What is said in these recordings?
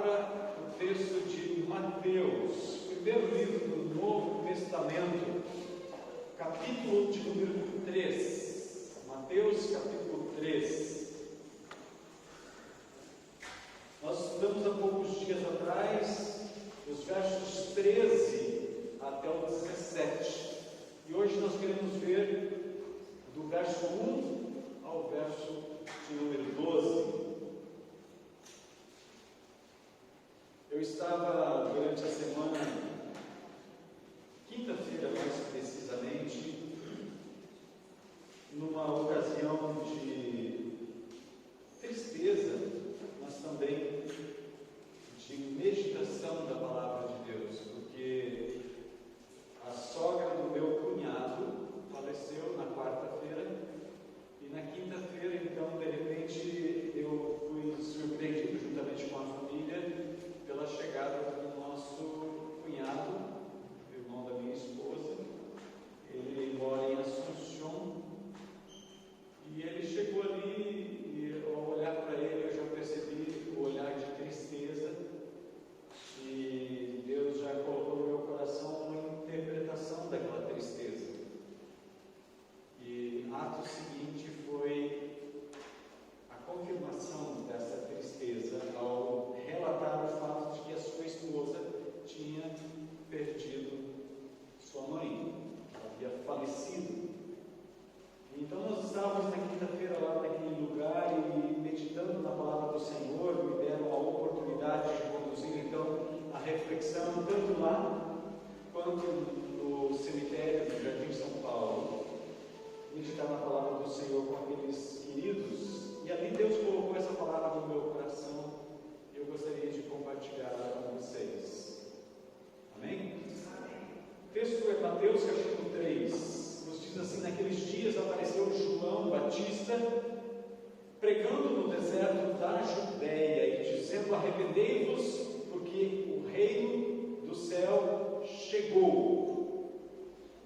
para o texto de Mateus, primeiro livro do Novo Testamento, capítulo de número 3. Mateus, capítulo 3. Nós estudamos há poucos dias atrás os versos 13 até o 17. E hoje nós queremos ver do verso 1 ao verso de número 12. Eu estava durante a semana, quinta-feira mais precisamente, numa ocasião de tristeza, mas também de meditação da palavra de Deus, porque a sogra do meu cunhado faleceu na quarta-feira e na quinta-feira, então, de repente, eu fui surpreendido juntamente com a família pela chegada do nosso cunhado, irmão da minha esposa. Ele mora em Assunção e ele chegou ali e, ao olhar para ele, eu já percebi o olhar de tristeza, e Deus já colocou no meu coração uma interpretação daquela tristeza. E ato seguinte foi a confirmação dessa tristeza ao relatar o fato de que a sua esposa tinha perdido sua mãe, havia falecido. Então nós estávamos na quinta-feira lá naquele lugar e meditando na palavra do Senhor, me deram a oportunidade de conduzir então a reflexão tanto lá quanto no cemitério do Jardim São Paulo, meditar na palavra do Senhor com aqueles queridos, e ali Deus colocou essa palavra no meu coração e eu gostaria de compartilhar com vocês. Amém? O texto é Mateus capítulo 3, nos diz assim: naqueles dias apareceu João Batista pregando no deserto da Judéia e dizendo: arrependei-vos, porque o reino do céu chegou.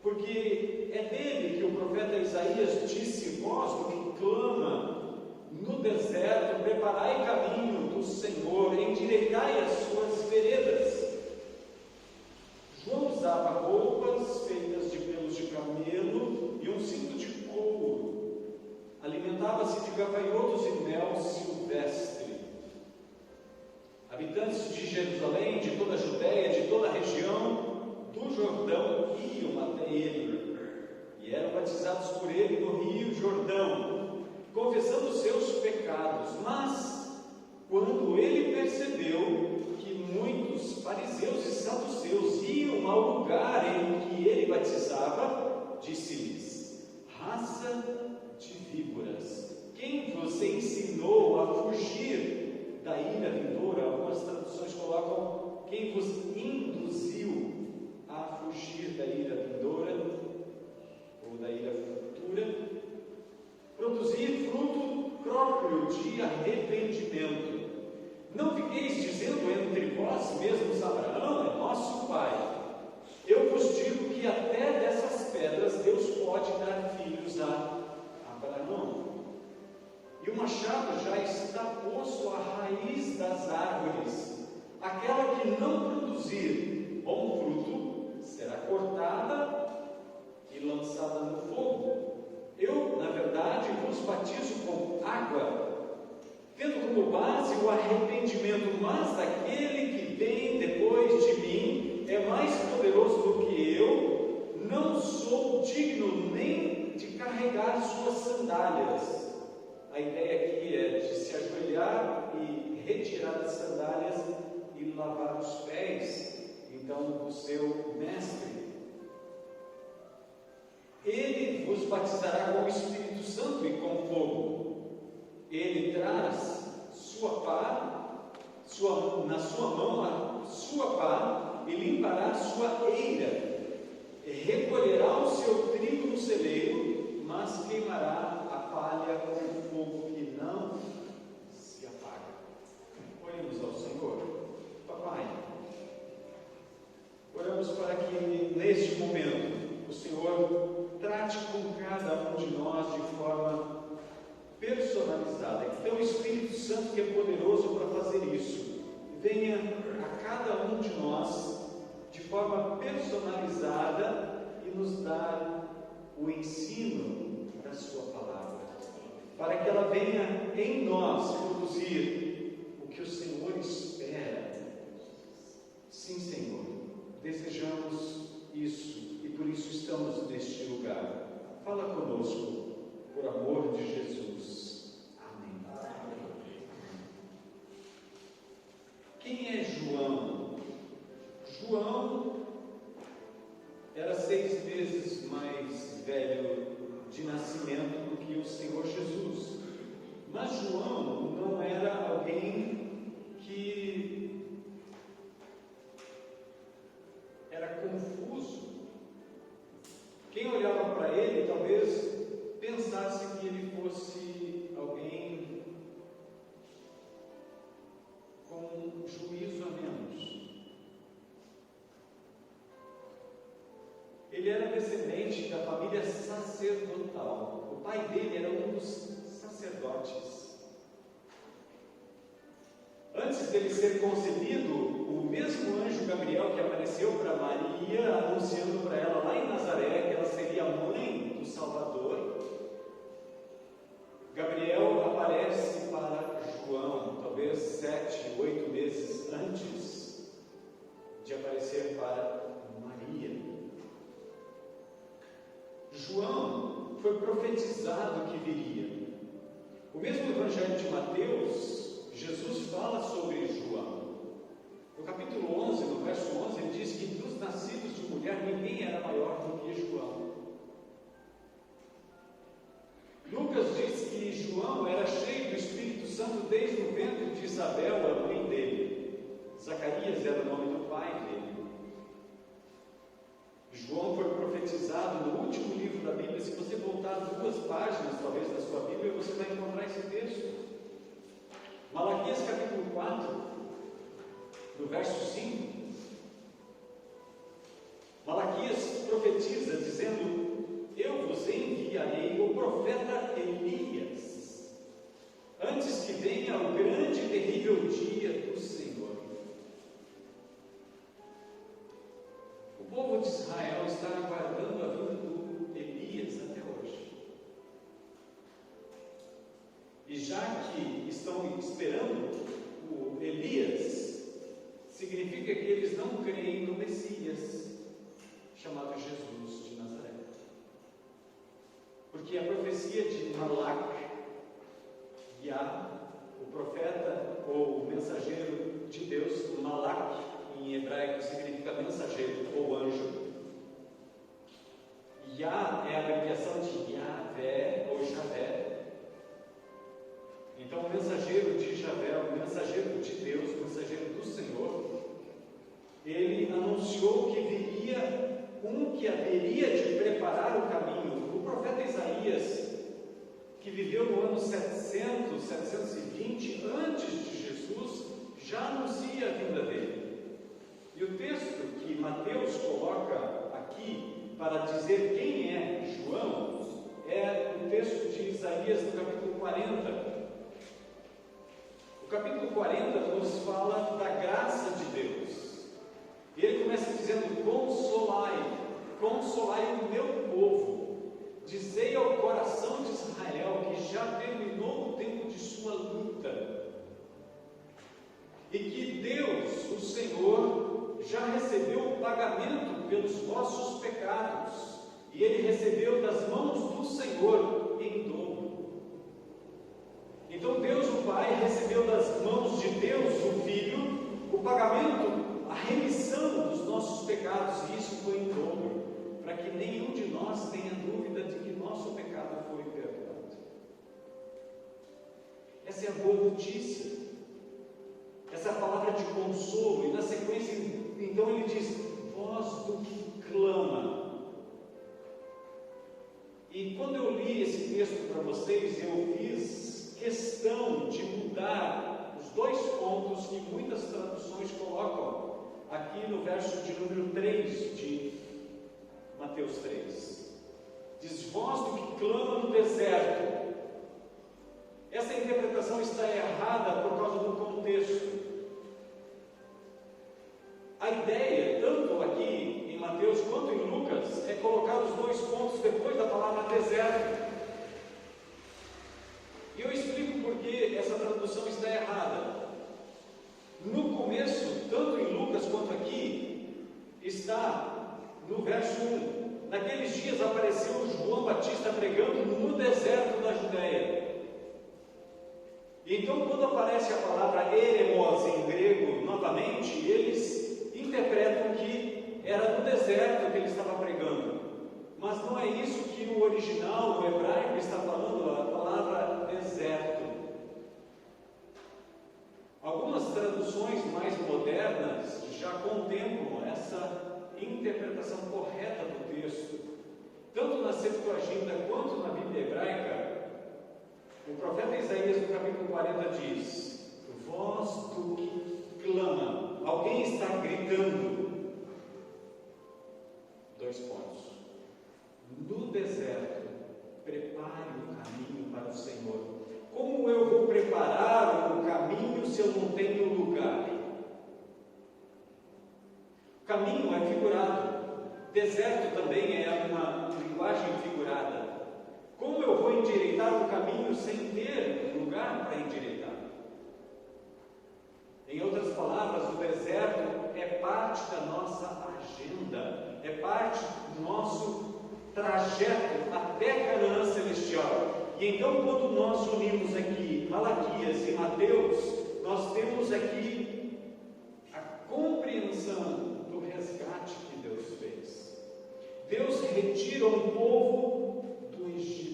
Porque é dele que o profeta Isaías disse: vós do que clama no deserto, preparai caminho do Senhor, endireitai as suas veredas. João usava roupas feitas de pelos de camelo e um cinto de couro. Alimentava-se de gafanhotos e mel silvestre. Habitantes de Jerusalém, de toda a Judéia, de toda a região do Jordão, iam até ele e eram batizados por ele no rio Jordão, confessando os seus pecados. Mas, quando ele percebeu que muitos fariseus e saduceus iam ao lugar em que ele batizava, disse-lhes: raça de víboras, quem você ensinou a fugir da ira vindoura? Algumas traduções colocam: quem vos induziu a fugir da ira vindoura ou da ira futura? Produzir fruto próprio de arrependimento. Não fiqueis dizendo entre vós mesmos: Abraão é nosso pai. Eu vos digo que até dessas pedras Deus pode dar filhos a Abraão. E o machado já está posto à raiz das árvores. Aquela que não produzir bom fruto será cortada e lançada no fogo. Eu, na verdade, vos batizo com água, tendo como base o arrependimento, mas aquele que vem depois de mim é mais poderoso do que eu, não sou digno nem de carregar suas sandálias. A ideia aqui é de se ajoelhar e retirar as sandálias e lavar os pés, então, do seu mestre. Ele vos batizará com o Espírito Santo e com fogo. Ele traz na sua mão a sua pá, e limpará a sua eira, e recolherá o seu trigo no celeiro, mas queimará a palha com fogo que não se apaga. Oremos ao Senhor. Papai, oramos para que neste momento o Senhor trate com cada um de nós de forma personalizada, que teu Espírito Santo, que é poderoso para fazer isso, venha o ensino da sua palavra, para que ela venha em nós produzir o que o Senhor espera. Sim, Senhor, desejamos isso e por isso estamos neste lugar. Fala conosco, por amor de Jesus. Amém. Quem é João? João era 6 vezes mais velho de nascimento do que o Senhor Jesus. Mas João não era alguém que era confuso. Quem olhava para ele talvez pensasse que ele fosse alguém com juízo a menos. Ele era descendente da família sacerdotal. O pai dele era um dos sacerdotes. Antes dele ser concebido, o mesmo anjo Gabriel que apareceu para Maria, anunciando para ela lá em Nazaré que ela seria a mãe do Salvador, Gabriel aparece para João, talvez 7, 8 meses antes de aparecer para Maria. João foi profetizado que viria. O mesmo Evangelho de Mateus, Jesus fala sobre João. No capítulo 11, no verso 11, ele diz que dos nascidos de mulher ninguém era maior do que João. Lucas diz que João era cheio do Espírito Santo desde o ventre de Isabel, a mãe dele. Zacarias era o nome do pai dele. João foi profetizado no último livro da Bíblia. Se você voltar 2 páginas, talvez, da sua Bíblia, você vai encontrar esse texto. Malaquias capítulo 4, no verso 5. Malaquias profetiza dizendo: eu vos enviarei o profeta Elias, antes que venha o grande e terrível dia do Senhor. O povo de Israel está aguardando a vinda do Elias até hoje. E já que estão esperando o Elias, significa que eles não creem no Messias, chamado Jesus de Nazaré. Porque a profecia de Malach, o profeta ou o mensageiro de Deus, Malach em hebraico significa mensageiro ou anjo. Yah é a abreviação de Yahvé ou Javé. Então, o mensageiro de Javé, o mensageiro de Deus, o mensageiro do Senhor, ele anunciou que viria um que haveria de preparar o caminho. O profeta Isaías, que viveu no ano 700, 720 antes de Jesus, já anuncia a vinda dele. E o texto que Mateus coloca aqui para dizer quem é João é o texto de Isaías no capítulo 40. O capítulo 40 nos fala da graça de Deus. E ele começa dizendo: consolai o meu povo, dizei ao coração de Israel que já terminou o tempo de sua luta, e que Deus, o Senhor, já recebeu o pagamento pelos vossos pecados, e ele recebeu das mãos do Senhor em dobro. Então Deus o Pai recebeu das mãos de Deus o Filho o pagamento, a remissão dos nossos pecados, e isso foi em dobro, para que nenhum de nós tenha dúvida de que nosso pecado foi perdoado. Essa é a boa notícia, essa é a palavra de consolo. E na sequência, então ele diz: voz do que clama. E quando eu li esse texto para vocês, eu fiz questão de mudar os 2 pontos que muitas traduções colocam aqui no verso de número 3 de Mateus 3. Diz: voz do que clama no deserto. Essa interpretação está errada por causa do contexto. A ideia, tanto aqui em Mateus Mateus quanto em Lucas, é colocar os dois pontos depois da palavra deserto. E eu explico por que essa tradução está errada. No começo, tanto em Lucas quanto aqui, está no verso 1. Naqueles dias apareceu João Batista pregando no deserto da Judéia. Então, quando aparece a palavra eremos em grego novamente, eles interpretam que era no deserto que ele estava pregando. Mas não é isso que o original, o hebraico, está falando, a palavra deserto. Algumas traduções mais modernas já contemplam essa interpretação correta do texto. Tanto na Septuaginta quanto na Bíblia hebraica, o profeta Isaías, no capítulo 40, diz: voz do que clama. Alguém está gritando. 2 pontos. No deserto, prepare o caminho para o Senhor. Como eu vou preparar o caminho se eu não tenho lugar? O caminho é figurado. Deserto também é uma linguagem figurada. Como eu vou endireitar o caminho sem ter lugar para endireitar? Em outras palavras, o deserto é parte da nossa agenda, é parte do nosso trajeto até Canaã celestial. E então, quando nós unimos aqui Malaquias e Mateus, nós temos aqui a compreensão do resgate que Deus fez. Deus retira um povo do Egito.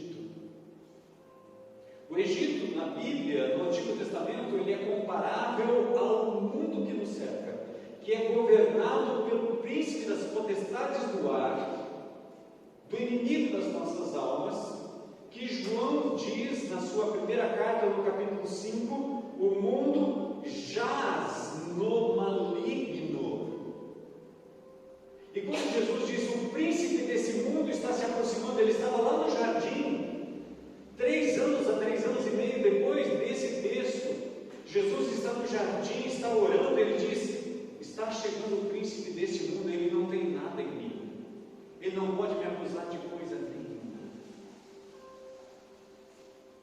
O Egito, na Bíblia, no Antigo Testamento, ele é comparável ao mundo que nos cerca, que é governado pelo príncipe das potestades do ar, do inimigo das nossas almas, que João diz na sua primeira carta, no capítulo 5, o mundo jaz no maligno. E quando Jesus diz, o príncipe desse mundo está se aproximando, ele estava lá no jardim, 3 anos a 3 anos e meio depois desse texto, Jesus está no jardim, está orando, ele diz, está chegando o príncipe desse mundo, ele não tem nada em mim, ele não pode me acusar de coisa nenhuma.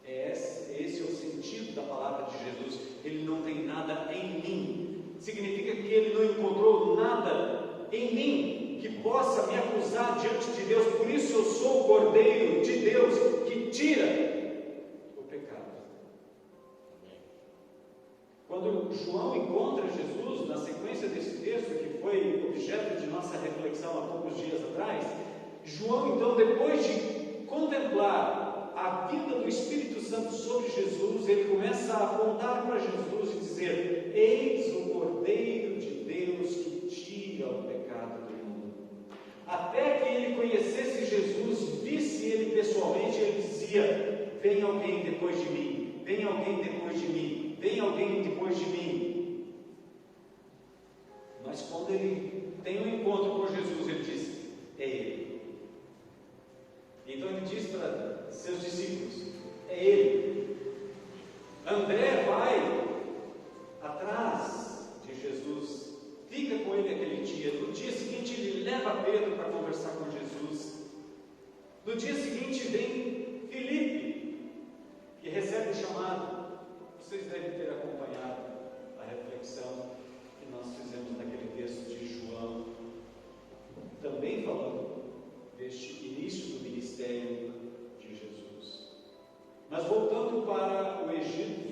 Esse é o sentido da palavra de Jesus, ele não tem nada em mim, significa que ele não encontrou nada em mim que possa me acusar diante de Deus. Por isso eu sou o Cordeiro de Deus que tira o pecado. Quando João encontra Jesus, na sequência desse texto que foi objeto de nossa reflexão há poucos dias atrás, João então, depois de contemplar a vida do Espírito Santo sobre Jesus, ele começa a apontar para Jesus e dizer: eis o Cordeiro de Deus que tira o pecado do mundo. Até que ele conhecesse Jesus, visse ele pessoalmente, ele dizia: vem alguém depois de mim, vem alguém depois de mim, vem alguém depois de mim. Mas quando ele tem um encontro com Jesus, ele diz: é ele. Então ele diz para seus discípulos: é ele. André vai atrás de Jesus, fica com ele aquele dia. No dia seguinte ele leva Pedro para conversar com Jesus. No dia seguinte vem Filipe, que recebe o chamado. Vocês devem ter acompanhado a reflexão que nós fizemos naquele texto de João, também falando deste início do ministério de Jesus. Mas voltando para o Egito,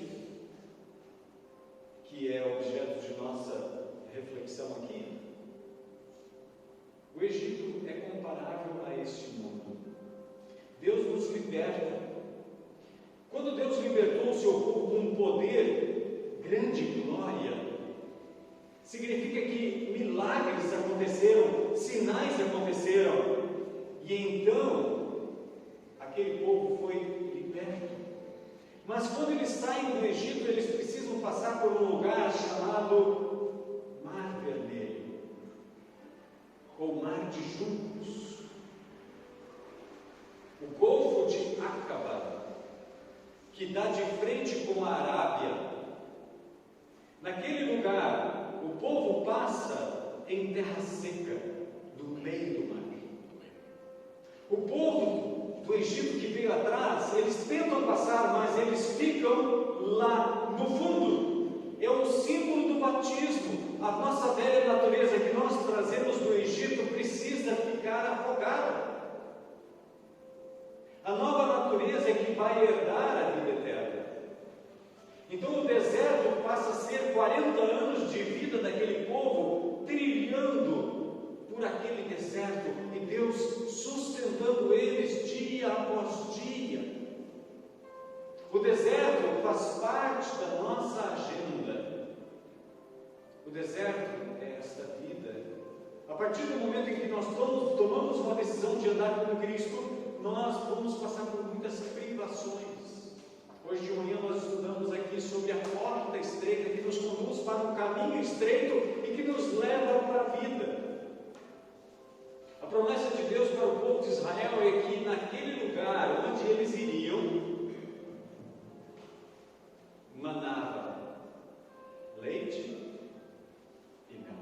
que é objeto de nossa reflexão aqui, o Egito é comparável a este mundo. Deus nos liberta. Quando Deus libertou o seu povo com um poder, grande glória, significa que milagres aconteceram, sinais aconteceram, e então aquele povo foi liberto. Mas quando eles saem do Egito, eles precisam passar por um lugar chamado Mar Vermelho, ou Mar de Juncos, o Golfo de Acaba, que dá de frente com a Arábia. Naquele lugar, o povo passa em terra seca, no meio do mar. O povo do Egito que veio atrás, eles tentam passar, mas eles ficam lá no fundo. É um símbolo do batismo. A nossa velha natureza que nós trazemos do Egito precisa ficar afogada. A nova natureza é que vai herdar a vida eterna. Então o deserto passa a ser 40 anos de vida daquele povo trilhando por aquele deserto e Deus sustentando eles dia após dia. O deserto faz parte da nossa agenda. O deserto é esta vida. A partir do momento em que nós tomamos uma decisão de andar com Cristo, nós vamos passar por muitas privações. Hoje de manhã nós estudamos aqui sobre a porta estreita que nos conduz para um caminho estreito e que nos leva para a vida. A promessa de Deus para o povo de Israel é que naquele lugar onde eles iriam, manava leite e mel.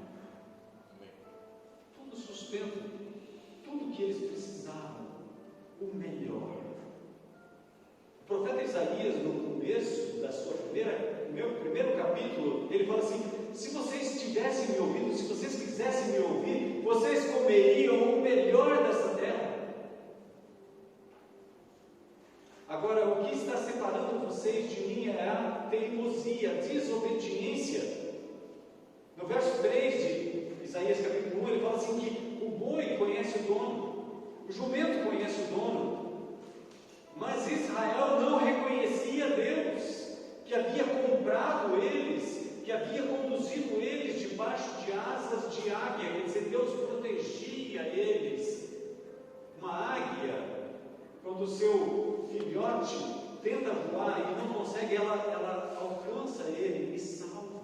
Tudo sustento, tudo que eles precisavam, o melhor. O profeta Isaías, no começo da sua meu primeiro capítulo, ele fala assim: se vocês tivessem me ouvido, se vocês quisessem me ouvir, vocês comeriam o melhor dessa terra. Agora, o que está separando vocês de mim é a teimosia, a desobediência. No verso 3 de Isaías capítulo 1, ele fala assim que o boi conhece o dono, o jumento conhece o dono, mas Israel não reconhecia Deus, que havia comprado eles, que havia conduzido eles debaixo de asas de águia, quer dizer, Deus protegia eles. Uma águia, quando o seu filhote tenta voar e não consegue, ela alcança ele e salva.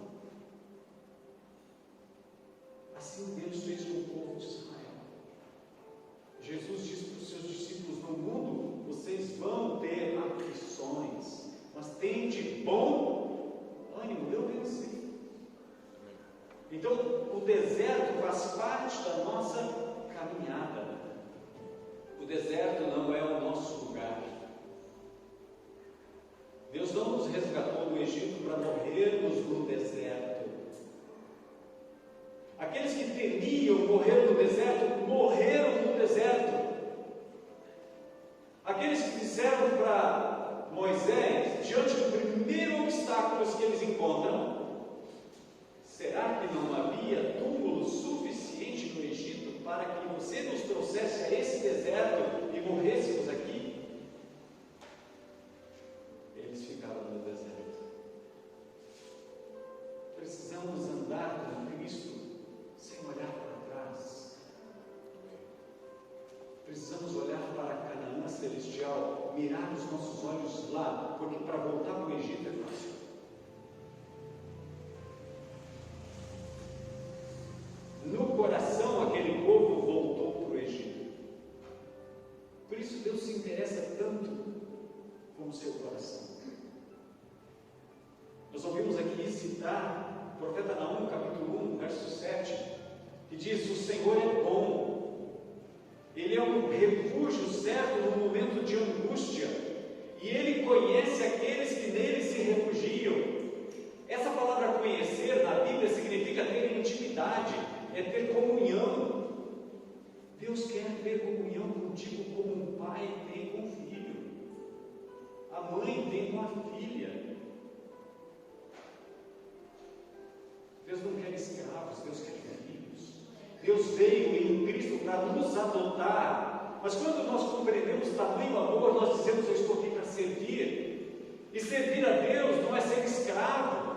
Assim Deus fez com o povo de Israel. Jesus disse para os seus discípulos: no mundo vocês vão ter aflições, mas tende bom ânimo, eu venci. Então o deserto faz parte da nossa caminhada. O deserto não é o nosso lugar. Deus não nos resgatou do Egito para morrermos no deserto. Aqueles que temiam morrer no deserto, morreram no deserto. Aqueles que disseram para Moisés, diante do primeiro obstáculo que eles encontram: será que não havia túmulo suficiente no Egito para que você nos trouxesse a esse deserto e morrêssemos aqui? Eles ficaram no deserto. Precisamos andar com Cristo sem olhar para trás. Precisamos olhar para a Canaã celestial, mirar os nossos olhos lá, porque para voltar para o Egito é fácil. No coração, aquele povo voltou para o Egito. Por isso Deus se interessa tanto com o seu coração. Nós ouvimos aqui citar o profeta Naum, capítulo 1, verso 7, que diz: o Senhor é bom, Ele é um refúgio certo no momento de angústia, e Ele conhece aqueles que nele se refugiam. Essa palavra conhecer na Bíblia significa ter intimidade, é ter comunhão. Deus quer ter comunhão contigo como um pai tem com o filho, a mãe tem com a filha. Deus não quer escravos, Deus quer filhos. Deus veio em Cristo para nos adotar, mas quando nós compreendemos tamanho amor, nós dizemos: eu estou aqui para servir. E servir a Deus não é ser escravo,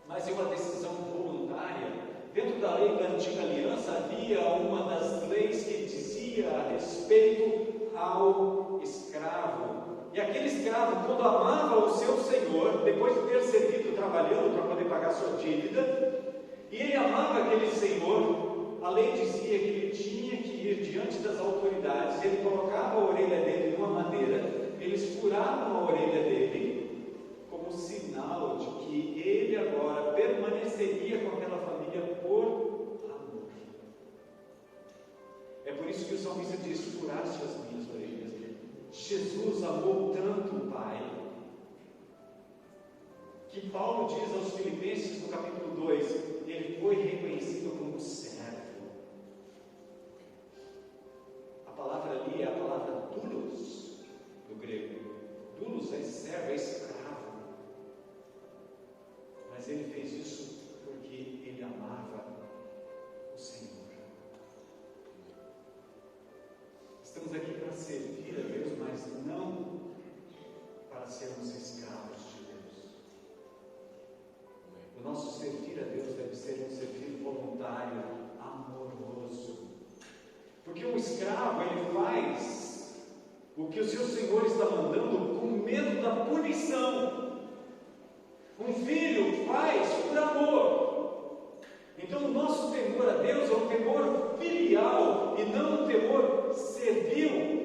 mas é uma decisão voluntária. Dentro da lei da antiga aliança havia uma das leis que dizia a respeito ao escravo. E aquele escravo, quando amava o seu senhor, depois de ter servido trabalhando para poder pagar sua dívida, e ele amava aquele senhor, a lei dizia que ele tinha que ir diante das autoridades. Ele colocava a orelha dele numa madeira, eles furavam a orelha dele como sinal de que ele agora permaneceria com aquela família por amor. que Paulo diz aos Filipenses no capítulo 2, ele foi reconhecido como servo. A palavra ali é a palavra doulos, do grego. Doulos é servo, é escravo. Mas ele fez isso porque ele amava o Senhor. Estamos aqui para servir a Deus, mas não para sermos escravos de Deus. O nosso servir a Deus deve ser um servir voluntário, amoroso. Porque um escravo, ele faz o que o seu Senhor está mandando com medo da punição. Um filho faz por amor. Então o nosso temor a Deus é um temor filial e não um temor servil.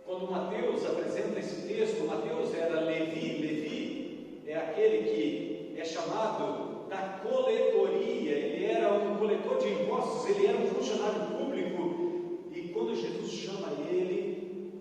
Quando Mateus apresenta esse texto, Mateus era Levi. Levi é aquele que é chamado da coletoria. Ele era um coletor de impostos, ele era um funcionário público. E quando Jesus chama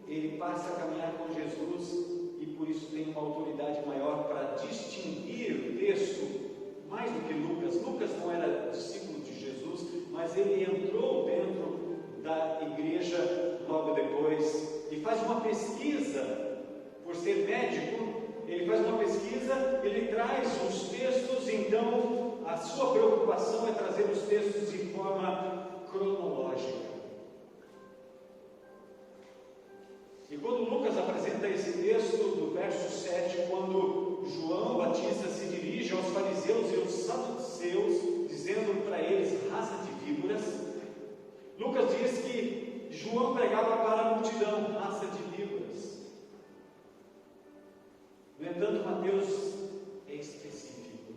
ele passa a caminhar com Jesus e por isso tem uma autoridade maior para distinguir o texto, mais do que Lucas. Lucas não era discípulo de Jesus, mas ele entrou dentro da igreja logo depois e faz uma pesquisa, por ser médico, ele faz uma pesquisa, ele traz os textos, então a sua preocupação é trazer os textos de forma cronológica. E quando Lucas apresenta esse texto, do verso 7, quando João Batista se dirige aos fariseus e aos saduceus, dizendo para eles, raça de víboras, Lucas diz que João pregava para a multidão, raça de víboras. No entanto, Mateus é específico.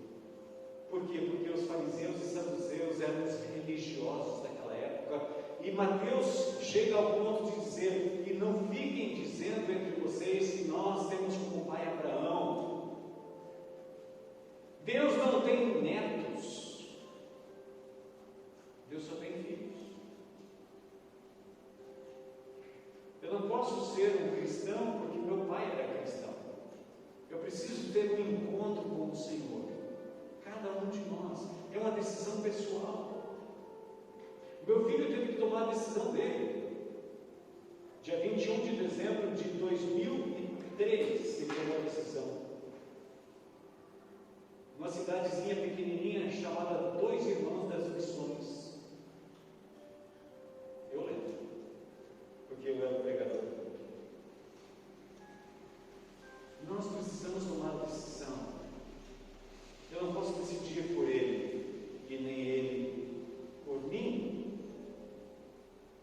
Por quê? Porque os fariseus e saduceus eram os religiosos daquela época. E Mateus chega ao ponto de dizer, e não fiquem dizendo entre vocês que nós temos como pai Abraão. Deus não tem netos. Deus só tem filhos. Eu não posso ser um cristão porque meu pai era cristão. Eu preciso ter um encontro com o Senhor. Cada um de nós. É uma decisão pessoal. Meu filho teve que tomar a decisão dele. Dia 21 de dezembro de 2003, ele tomou a decisão. Uma cidadezinha pequenininha chamada Dois Irmãos das Missões. Eu lembro, porque eu era pregador. Nós precisamos tomar a decisão. Eu não posso decidir por ele, e nem ele por mim.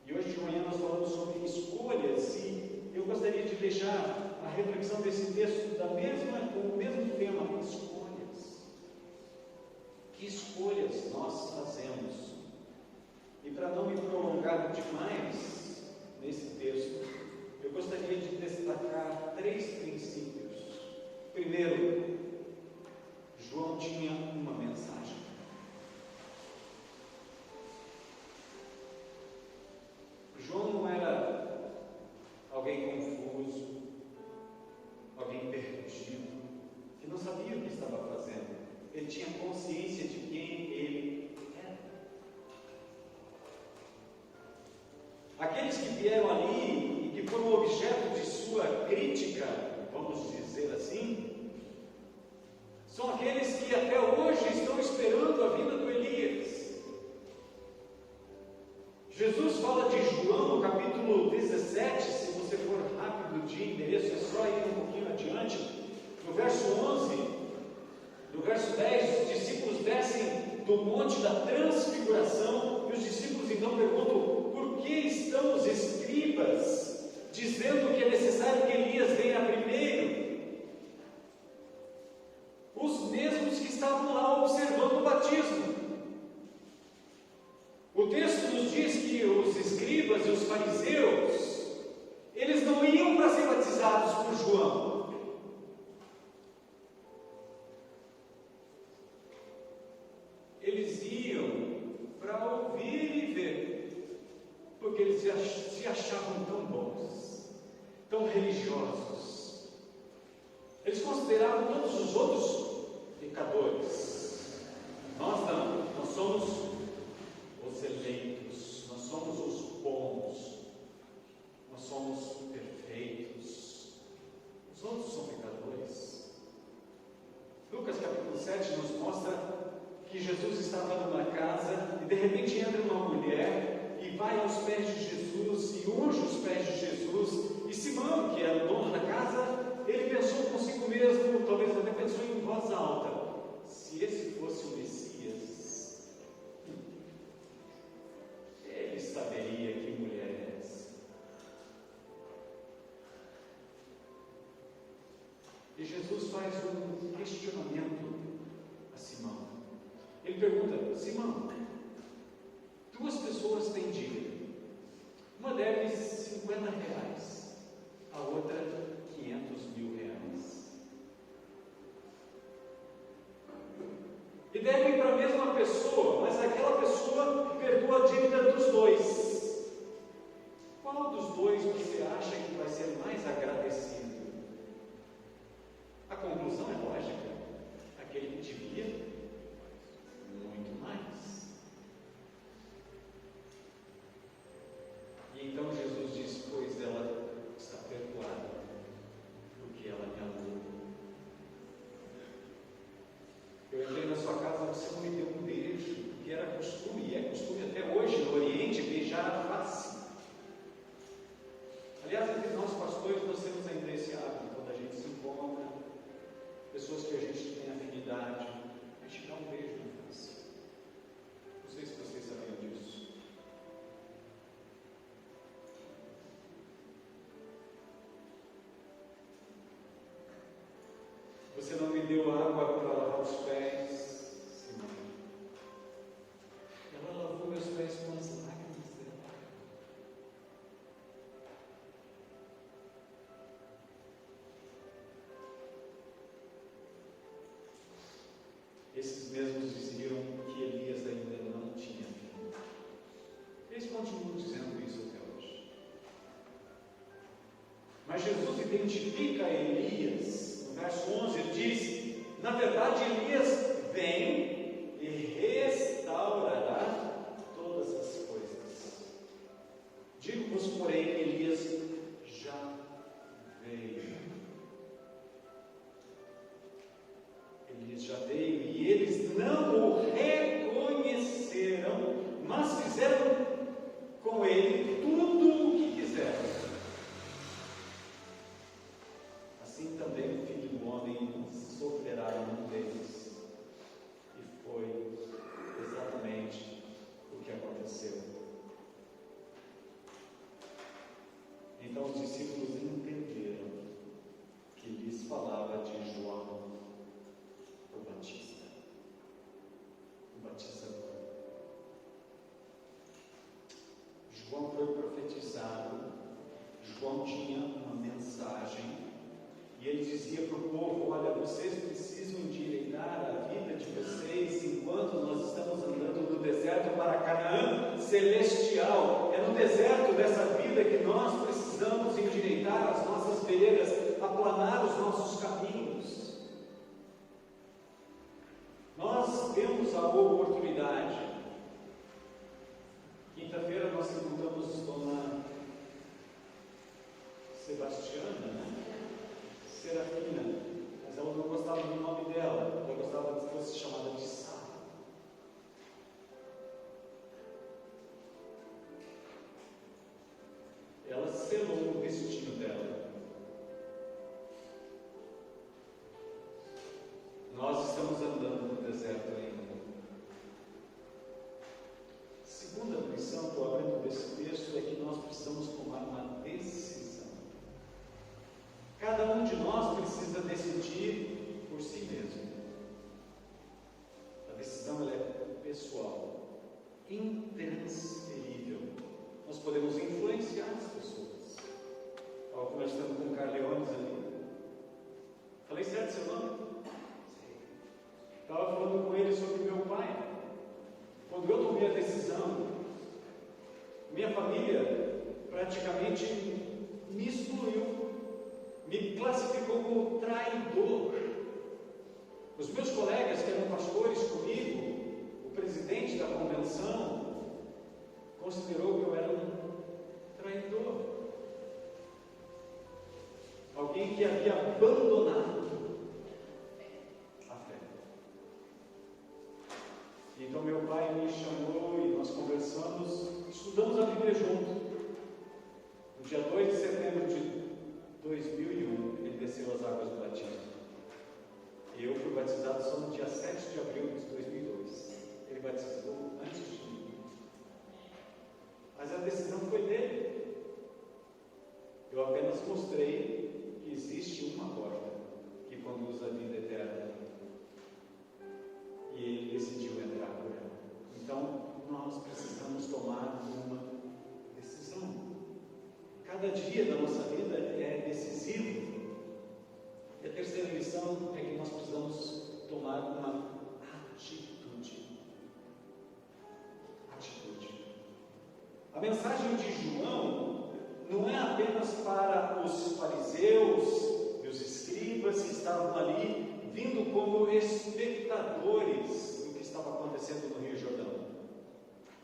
E hoje de manhã nós falamos sobre escolhas, e eu gostaria de deixar a reflexão desse texto com o mesmo tema, escolhas. Que escolhas nós fazemos? E para não me prolongar demais nesse texto, eu gostaria de destacar 3 princípios. Primeiro, João tinha uma mensagem. João não era alguém confuso, alguém perdido, que não sabia o que estava fazendo. Ele tinha consciência de quem ele era. Aqueles que vieram ali e que foram objeto de sua crítica, vamos dizer assim, são aqueles que até hoje estão esperando a vinda do Elias. Jesus fala de João no capítulo 17, se você for rápido de endereço, é só ir um pouquinho adiante, no verso 11, no verso 10, os discípulos descem do monte da transfiguração, e os discípulos então perguntam, por que estão os escribas dizendo que é necessário que Elias venha primeiro? Os mesmos que estavam lá observando o batismo. O texto nos diz que os escribas e os fariseus, eles não iam para ser batizados por João. Eles iam para ouvir e ver, porque eles se achavam tão bons, tão religiosos, consideravam todos os outros pecadores. Nós não, nós somos os eleitos, nós somos os bons, nós somos perfeitos. Os outros são pecadores. Lucas capítulo 7 nos mostra que Jesus estava numa casa e de repente entra uma mulher e vai aos pés de Jesus e unge os pés de Jesus. E Simão, que era o dono da casa, ele pensou consigo mesmo, talvez até pensou em voz alta: se esse fosse o Messias, ele saberia que mulher é essa. E Jesus faz um questionamento a Simão. Ele pergunta: Simão, duas pessoas têm dívida. Uma deve 50 reais, a outra 500 mil reais. E devem para a mesma pessoa, mas aquela pessoa perdoa a dívida dos dois. Qual dos dois você acha que vai ser mais agradecido? A conclusão é lógica: aquele que devia muito mais. E então Jesus diz: pois ela está perdoada, porque ela me amou. Eu entrei na sua casa, você não me deu um beijo, que era costume, e é costume até hoje no Oriente, beijar a face. Aliás, entre nós pastores, nós temos ainda esse hábito, quando a gente se encontra, pessoas que a gente tem afinidade, a gente dá um beijo na face. Não sei se vocês sabiam disso. Você não me deu água para lavar os pés, Simão. Ela lavou meus pés com as lágrimas dela. Esses mesmos diziam que Elias ainda não tinha vindo. Eles continuam dizendo isso até hoje. Mas Jesus identifica Elias. No verso 11 ele diz: na verdade Elias vem e restaurará todas as coisas. Digo-vos, porém, que Elias já veio. Elias já veio e eles não o reconheceram, mas fizeram com ele tudo o que quiseram. Assim também o Filho do Homem sofrerá em um deles. E foi exatamente o que aconteceu. Então os discípulos entenderam que lhes falava de João o Batista, o batizador. João foi profetizado, João tinha uma mensagem. E ele dizia para o povo: olha, vocês precisam endireitar a vida de vocês enquanto nós estamos andando no deserto para Canaã celestial. É no deserto dessa vida que nós precisamos endireitar as nossas veredas, aplanar os nossos caminhos. Nós temos a oportunidade. Quinta-feira nós encontramos Dona Sebastiana, né? Serafina, mas ela não gostava do nome dela, ela gostava que fosse chamada de Sá. Ela selou o destino dela. Nós estamos andando no deserto ainda. Segunda lição que eu aprendo desse texto é que nós precisamos tomar uma decisão. Cada um de nós precisa decidir por si mesmo. A decisão ela é pessoal, intransferível. Nós podemos influenciar as pessoas. Estava conversando com o Carleones ali. Falei certo seu nome? Estava falando com ele sobre meu pai. Quando eu tomei a decisão, minha família praticamente me excluiu, me classificou como traidor. Então meu pai me chamou e nós conversamos, estudamos a Bíblia junto. No dia 2 de setembro de 2001, ele desceu as águas do batismo. E eu fui batizado só no dia 7 de abril de 2002. Ele batizou antes de mim. Mas a decisão foi dele. Eu apenas mostrei que existe uma porta que conduz à vida eterna. E ele decidiu entrar por ela. Então, nós precisamos tomar uma decisão. Cada dia da nossa vida é decisivo. E a terceira lição é que nós precisamos tomar uma atitude. Atitude. A mensagem de João não é apenas para os fariseus e os escribas que estavam ali, vindo como espectadores do que estava acontecendo no Rio Jordão.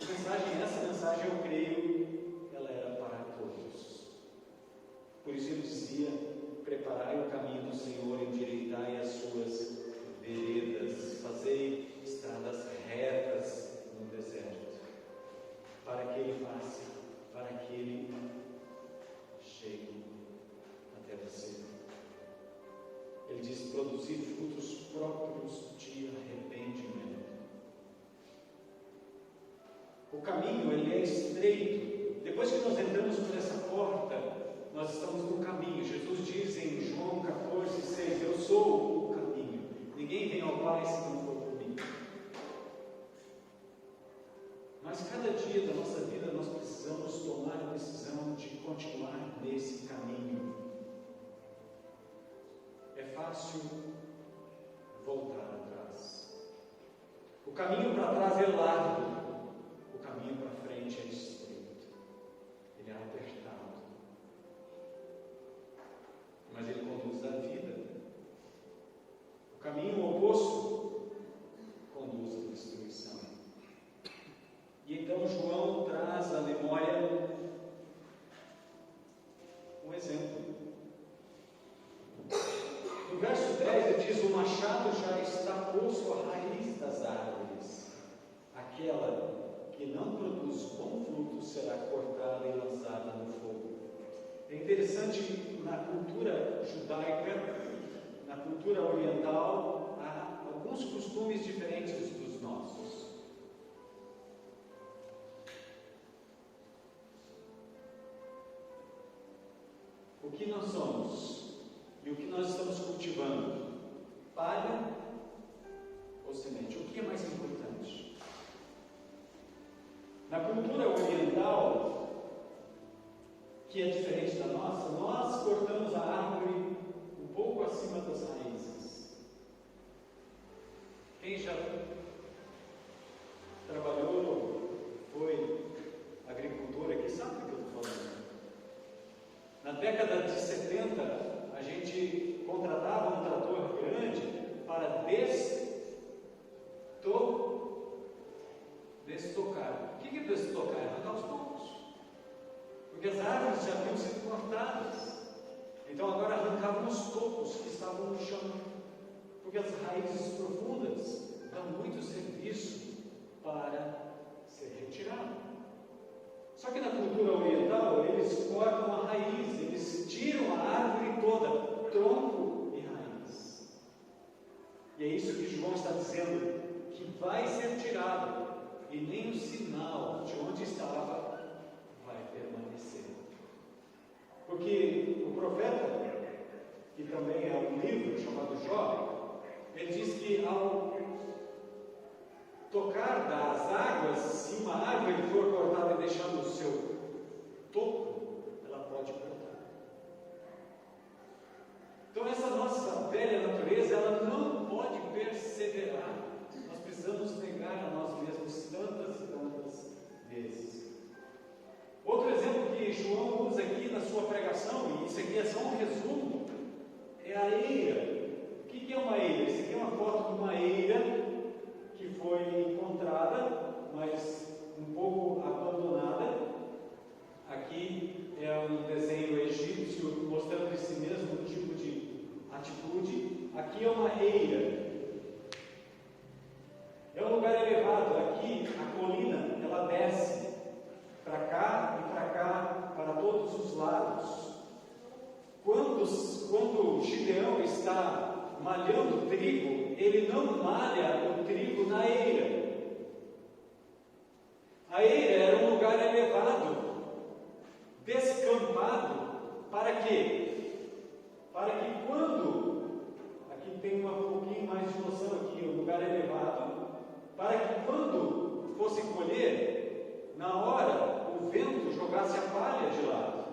Essa mensagem, eu creio, ela era para todos. Por isso ele dizia: preparai o caminho do Senhor, endireitai as suas veredas, fazei estradas retas no deserto, para que ele passe, para que ele chegue até você. Ele diz: produzir frutos próprios de arrependimento. O caminho, ele é estreito. Depois que nós entramos por essa porta, nós estamos no caminho. Jesus diz em João 14,6: eu sou o caminho. Ninguém vem ao Pai se não for por mim. Mas cada dia da nossa vida nós precisamos tomar a decisão de continuar nesse caminho. É fácil voltar atrás. O caminho para trás é largo. O caminho para frente é estreito. Ele é apertado. Mas ele conduz à vida. O caminho oposto conduz à destruição. E então João traz à memória um exemplo. No verso 10 ele diz: o machado já está posto à raiz das árvores. Aquela que não produz bom fruto será cortada e lançada no fogo. É interessante, na cultura judaica, na cultura oriental, há alguns costumes diferentes dos nossos. O que nós somos e o que nós estamos cultivando? Palha ou semente? O que é mais importante? Na cultura oriental, que é diferente da nossa, nós cortamos a árvore um pouco acima das raízes. Quem já trabalhou, foi agricultor aqui, sabe do que eu estou falando? Na década de 70, a gente contratava um trator grande para destocar. O que é destocar? Arrancar os tocos. Porque as árvores já haviam sido cortadas. Então agora arrancavam os tocos que estavam no chão. Porque as raízes profundas dão muito serviço para ser retirado. Só que na cultura oriental, eles cortam a raiz, eles tiram a árvore toda, tronco e raiz. E é isso que João está dizendo, que vai ser tirado, e nem o sinal de onde estava vai permanecer. Porque o profeta, que também é um livro chamado Jó, ele diz que ao tocar das águas, se uma árvore for cortada e deixar no seu topo, ela pode brotar. Então essa nossa velha natureza, ela não pode perseverar. Nós precisamos negar a nós mesmos tantas e tantas vezes. Outro exemplo que João usa aqui na sua pregação, e isso aqui é só um resumo, é a eira. O que é uma eira? Isso aqui é uma foto de uma eira que foi encontrada, mas um pouco abandonada. Aqui é um desenho egípcio mostrando esse mesmo tipo de atitude. Aqui é uma eira. É um lugar elevado. Aqui, a colina, ela desce para cá e para cá, para todos os lados. Quando Gideão está malhando trigo, ele não malha o trigo na eira. A eira era um lugar elevado, descampado, para quê? Para que quando, aqui tem um pouquinho mais de noção aqui, um lugar elevado, para que quando fosse colher, na hora o vento jogasse a palha de lado.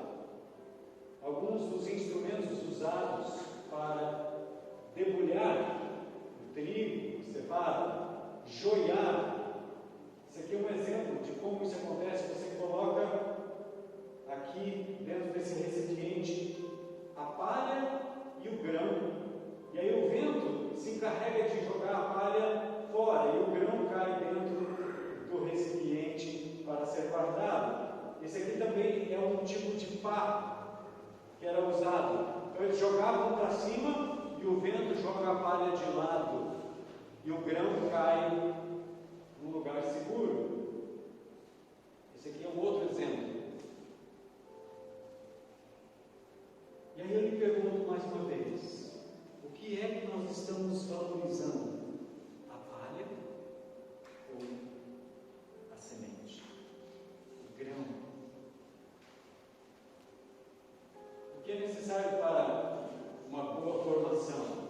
Alguns dos instrumentos usados para debulhar o trigo, cevada, joiar. Isso aqui é um exemplo de como isso acontece. Você coloca aqui dentro desse recipiente a palha e o grão, e aí o vento se encarrega de jogar a palha fora e o grão cai dentro do recipiente para ser guardado. Esse aqui também é um tipo de pá que era usado. Então eles jogavam para cima e o vento joga a palha de lado e o grão cai num lugar seguro. Esse aqui é um outro exemplo. E aí eu lhe pergunto mais uma vez: o que é que nós estamos valorizando? A palha ou a semente? O grão? O que é necessário para uma boa formação?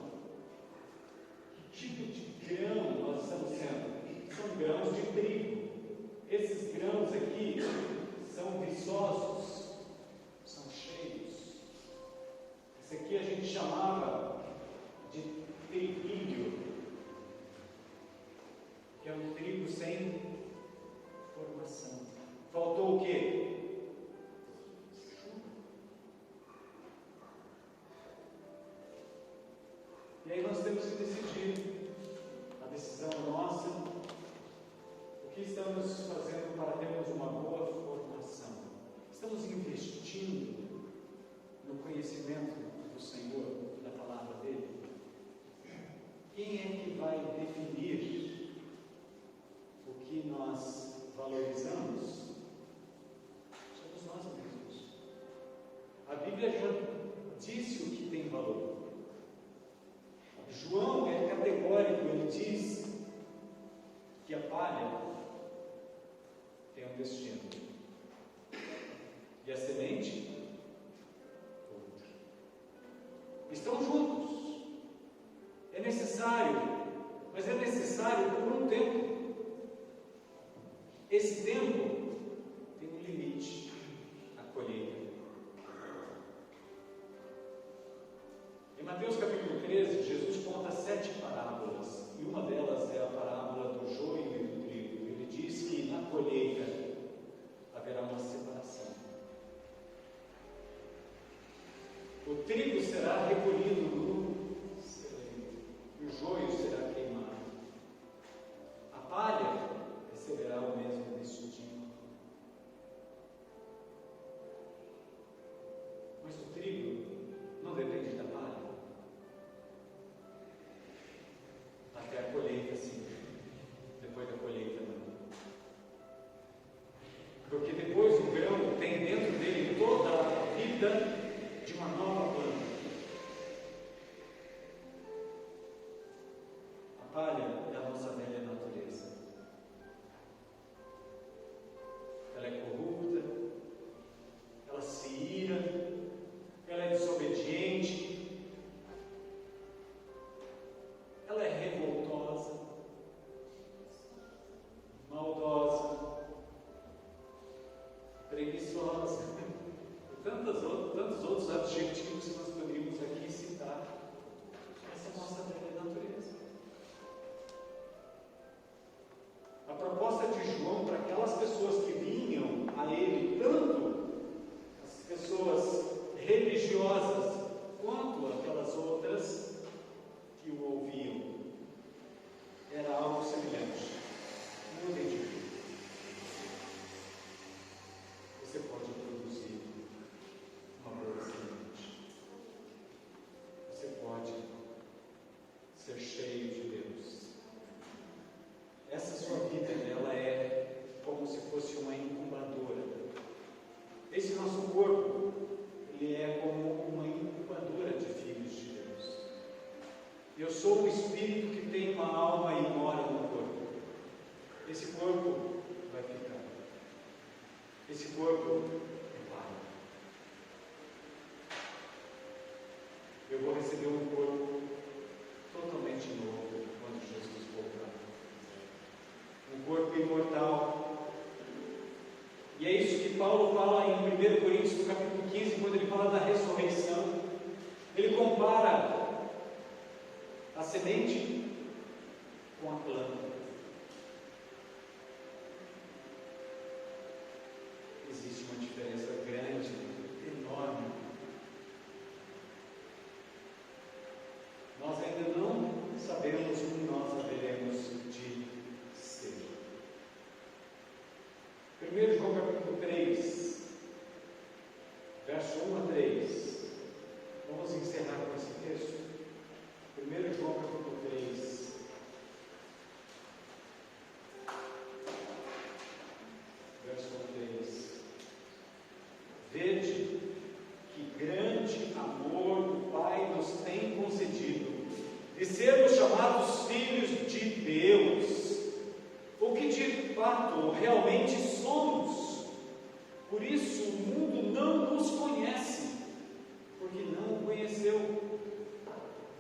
Que tipo de grão nós estamos sendo? São grãos de trigo. Esses grãos aqui são viçosos, são cheios. Esse aqui a gente chamava de triguilho, que é um trigo sem formação. Faltou o quê? E aí nós temos que decidir, a decisão nossa, o que estamos fazendo para termos uma boa formação. Estamos investindo no conhecimento do Senhor, da palavra dele? Quem é que vai definir o que nós valorizamos? Somos nós mesmos. A Bíblia já disse o que tem valor. João é categórico, ele diz que a palha tem um destino e a semente outro. Estão juntos. É necessário, mas é necessário por um tempo. Esse tempo tem um limite, a colheita. Em Mateus capítulo 13, Jesus conta 7 parábolas, e uma delas é a parábola do joio e do trigo. Ele diz que na colheita haverá uma separação. O trigo será recolhido no celeiro, e o joio será queimado. A palha receberá o mesmo destino. Esse corpo é pai. Eu vou receber um corpo totalmente novo quando Jesus voltar. Um corpo imortal. E é isso que Paulo fala em 1 Coríntios, no capítulo 15, quando ele fala da ressurreição. Ele compara a semente com a planta. Existe uma diferença grande, enorme. Nós ainda não sabemos o que nós haveremos de ser. 1 João capítulo 3, verso 1 a 3. Vamos encerrar com esse texto. 1 João capítulo 3. Verso 3. Vede que grande amor o Pai nos tem concedido, de sermos chamados filhos de Deus, o que de fato realmente somos. Por isso o mundo não nos conhece, porque não o conheceu.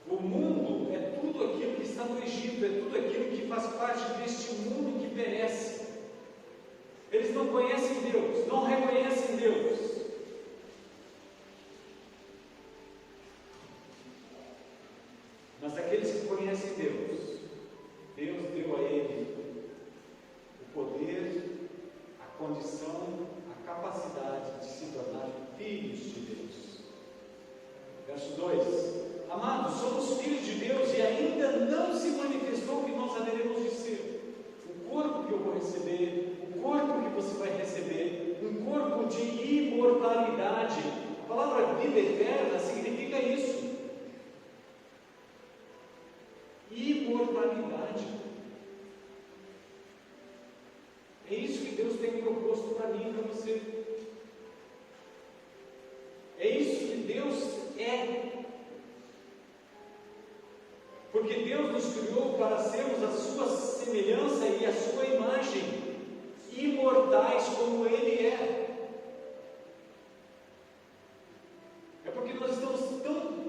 O mundo é tudo aquilo que está no Egito, é tudo aquilo que faz parte deste mundo que perece. Eles não conhecem Deus, não reconhecem Deus. Mas aqueles que conhecem Deus, Deus deu a ele o poder, a condição, a capacidade de se tornar filhos de Deus. Verso 2: Amados, somos filhos de Deus e ainda não se manifestou o que nós haveremos de ser. O corpo que eu vou receber, o corpo que você vai receber, um corpo de imortalidade. A palavra vida eterna significa isso. Imortalidade. É isso que Deus tem proposto para mim e para você. É isso que Deus é. Porque Deus nos criou para sermos a sua semelhança e a sua imagem, imortais como Ele é. É porque nós estamos tão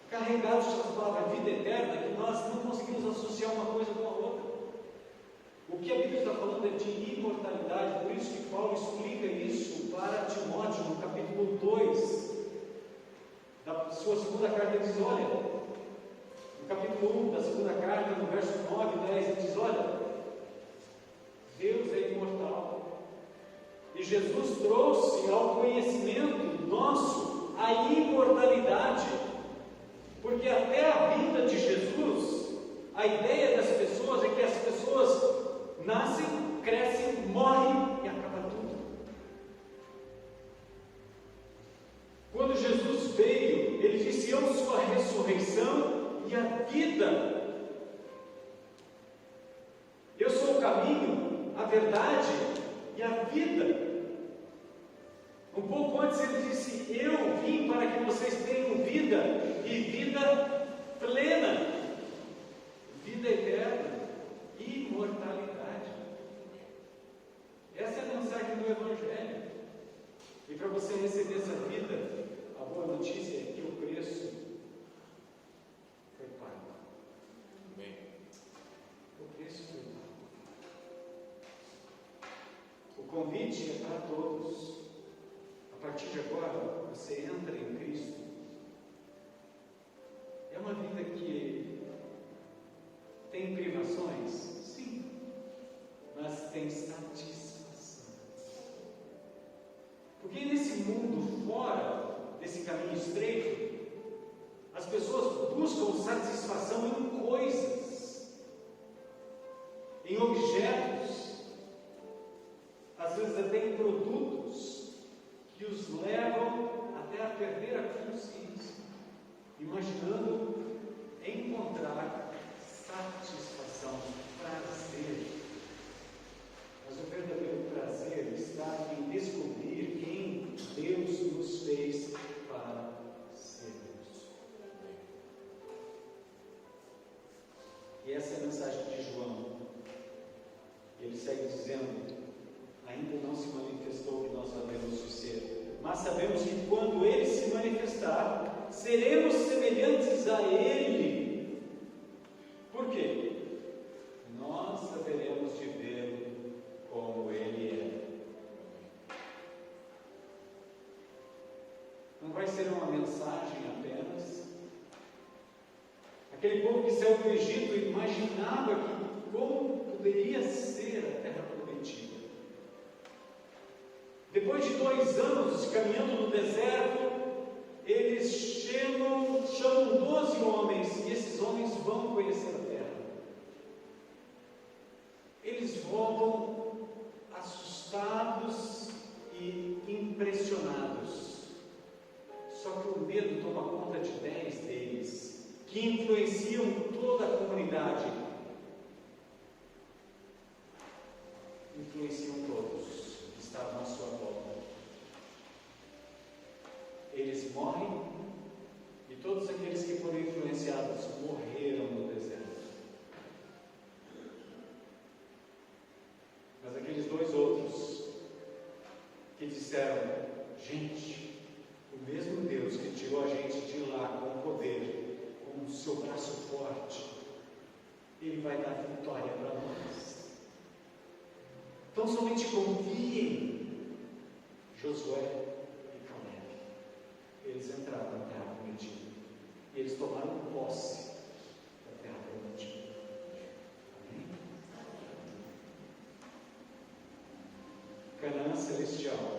carregados com a palavra vida eterna que nós não conseguimos associar uma coisa com a outra. O que a Bíblia está falando é de imortalidade, por isso que Paulo explica isso para Timóteo no capítulo 2 da sua segunda carta. Ele diz: olha, no capítulo 1 da segunda carta, no verso 9 e 10, ele diz: olha, Deus é imortal e Jesus trouxe ao conhecimento nosso a imortalidade, porque até a vinda de Jesus, a ideia das pessoas é que as pessoas nascem, crescem, morrem e acaba tudo. Quando Jesus veio, Ele disse: eu sou a ressurreição e a vida. Eu sou o caminho, a verdade e a vida. Um pouco antes Ele disse: eu vim para que vocês tenham vida e vida plena, vida eterna, imortalidade. Essa é a mensagem do Evangelho. E para você receber essa vida, a boa notícia é que o preço foi pago. Amém. O preço foi pago. O convite é para todos. A partir de agora, você entra em Cristo. É uma vida que tem privações? Sim. Mas tem satisfação. Porque nesse mundo fora desse caminho estreito, as pessoas buscam satisfação em coisas, em objetos, às vezes até em produtos que os levam até a perder a consciência, imaginando encontrar satisfação, prazer. Mas o verdadeiro prazer está em descobrir quem Deus nos fez para sermos. E essa é a mensagem de João. Ele segue dizendo: a ainda não se manifestou o que nós havemos de ser, mas sabemos que quando Ele se manifestar, seremos semelhantes a Ele. Por quê? Nós haveremos de vê-lo como Ele é. Não vai ser uma mensagem apenas. Aquele povo que saiu do Egito imaginava que como poderia ser a terra prometida. Depois de 2 anos caminhando no deserto, eles chamam 12 homens, e esses homens vão conhecer a terra. Eles voltam assustados e impressionados. Só que o medo toma conta de 10 deles, que influenciam toda a comunidade. Influenciam todos que estavam à sua volta. Eles morrem, e todos aqueles que foram influenciados morreram no deserto. Mas aqueles 2 outros que disseram: gente, o mesmo Deus que tirou a gente de lá com poder, com o seu braço forte, Ele vai dar vitória para nós. Então somente confiem. Josué e Caleb, eles entraram na terra prometida, e eles tomaram posse da terra prometida. Amém? Canaã celestial